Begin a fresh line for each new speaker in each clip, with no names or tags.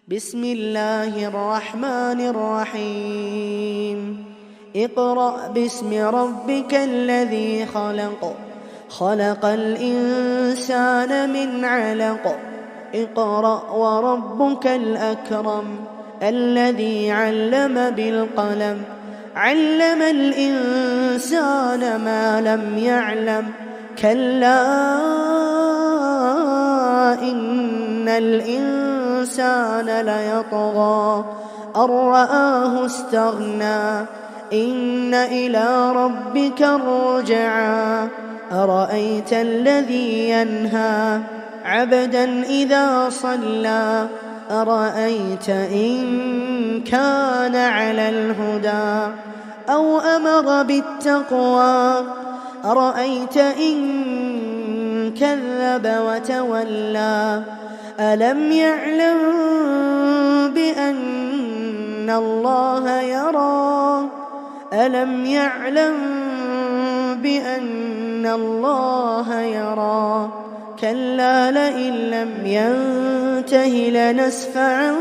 بسم الله الرحمن الرحيم اقرأ باسم ربك الذي خلق خلق الإنسان من علق اقرأ وربك الأكرم الذي علم بالقلم علم الإنسان ما لم يعلم كلا إن الإنسان ليطغى أن رآه استغنى إن إلى ربك الرجعى أرأيت الذي ينهى عبدا إذا صلى أرأيت إن كان على الهدى أو أمر بالتقوى أرأيت إن كذب وتولى ألم يعلم بأن الله يرى ألم يعلم بأن الله يرى كلا لئن لم ينته لنسفعا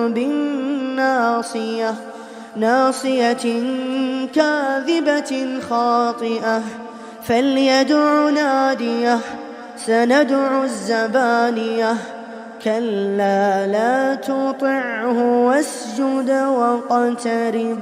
بالناصية ناصية كاذبة خاطئة فليدع ناديه سندع الزبانية كلا لا تطعه واسجد واقترب